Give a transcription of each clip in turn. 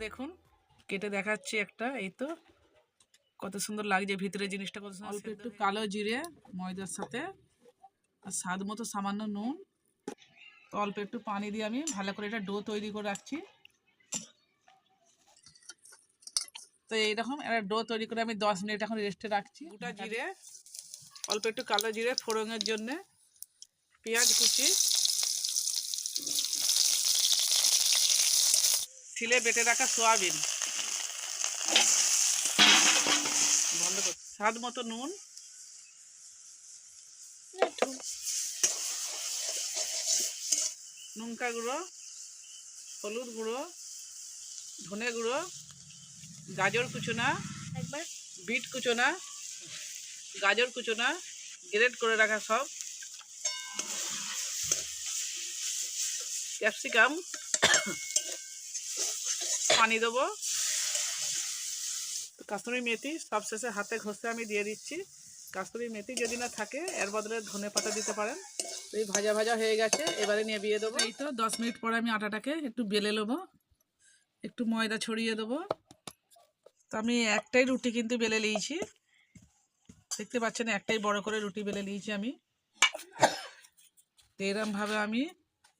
দেখুন কেটে দেখাচ্ছি একটা, এই তো কত সুন্দর লাগছে ভিতরে জিনিসটা, কত সুন্দর। অল্প একটু কালো জিরে ময়দার সাথে আর স্বাদ মতো সামান্য নুন, তো অল্প একটু পানি দিয়ে আমি ভালো করে এটা ডো তৈরি করে রাখছি। তো এইরকম একটা ডো তৈরি করে আমি 10 মিনিট এখন রেস্টে রাখছি। গোটা জিরে, অল্প একটু কালো জিরে ফোড়নের জন্যে, পেঁয়াজ কুচি, ছিলে বেটে রাখা সোয়াবিন, বন্ধ করতে স্বাদ মতো নুন, লঙ্কা গুঁড়ো, হলুদ গুঁড়ো, ধনে গুঁড়ো, গাজর কুচোনা, বিট কুচোনা, গাজর কুচোনা, গ্রেট করে রাখা সব, ক্যাপসিকাম, পানি দেবো, কাসুরি মেথি সব শেষে হাতে ঘষে আমি দিয়ে দিচ্ছি। কাসুরি মেথি যদি না থাকে এর বদলে ধনে পাতা দিতে পারেন। এই ভাজা ভাজা হয়ে গেছে, এবারে নিয়ে দেবো। এই তো 10 মিনিট পরে আমি আটাটাকে একটু বেলে নেবো, একটু ময়দা ছড়িয়ে দেবো। তো আমি একটাই রুটি কিন্তু বেলে নিয়েছি, দেখতে পাচ্ছেন একটাই বড় করে রুটি বেলে নিয়েছি আমি। তো এরমভাবে আমি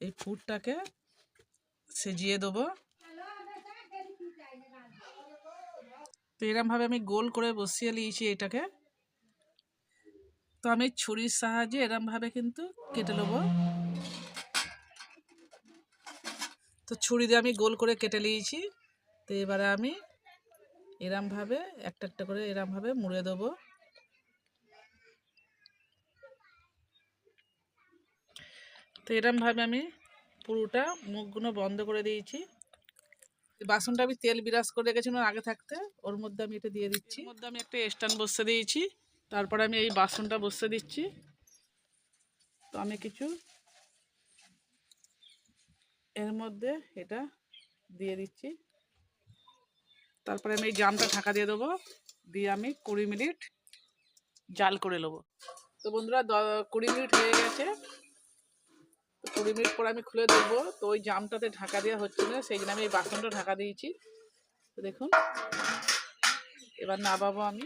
এই পুরটাকে সেজিয়ে দেবো। তো এরমভাবে আমি গোল করে বসিয়ে নিয়েছি এটাকে। তো আমি ছুরির সাহায্যে এরমভাবে কিন্তু কেটে নেবো। তো ছুরি দিয়ে আমি গোল করে কেটে নিয়েছি। তো এবারে আমি এরমভাবে একটা একটা করে এরমভাবে মুড়ে দেবো। তো এরমভাবে আমি পুরোটা মুখগুলো বন্ধ করে দিয়েছি। বাসনটা আমি তেল বিরাজ করে রেখেছিলাম আগে থাকতে, ওর মধ্যে আমি এটা দিয়ে দিচ্ছি। ওর মধ্যে আমি একটা স্ট্যান্ড বসিয়ে দিয়েছি, তারপরে আমি এই বাসনটা বসিয়ে দিচ্ছি। তো আমি কিছু এর মধ্যে এটা দিয়ে দিচ্ছি, তারপরে আমি এই জামটা ঢাকা দিয়ে দেবো, দিয়ে আমি 20 মিনিট জাল করে নেবো। তো বন্ধুরা 20 মিনিট হয়ে গেছে। তো 20 মিনিট পর আমি খুলে দেখবো, তো ওই জামটাতে ঢাকা দেওয়া হচ্ছে না, সেই জন্য আমি এই বাসনটা ঢাকা দিয়েছি। তো দেখুন এবার নামাবো আমি।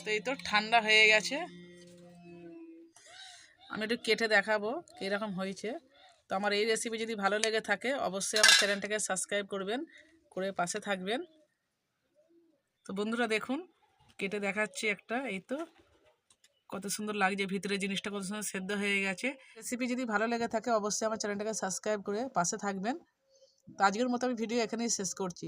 তো এই তো ঠান্ডা হয়ে গেছে, আমি একটু কেটে দেখাবো কীরকম হয়েছে। তো আমার এই রেসিপি যদি ভালো লেগে থাকে অবশ্যই আমার চ্যানেলটাকে সাবস্ক্রাইব করবেন, করে পাশে থাকবেন। তো বন্ধুরা দেখুন কেটে দেখাচ্ছি একটা, এই তো কত সুন্দর লাগছে ভিতরে জিনিসটা, কত সুন্দর সেদ্ধ হয়ে গেছে। রেসিপি যদি ভালো লেগে থাকে অবশ্যই আমার চ্যানেলটাকে সাবস্ক্রাইব করে পাশে থাকবেন। তো আজকের মতো আমি ভিডিও এখানেই শেষ করছি।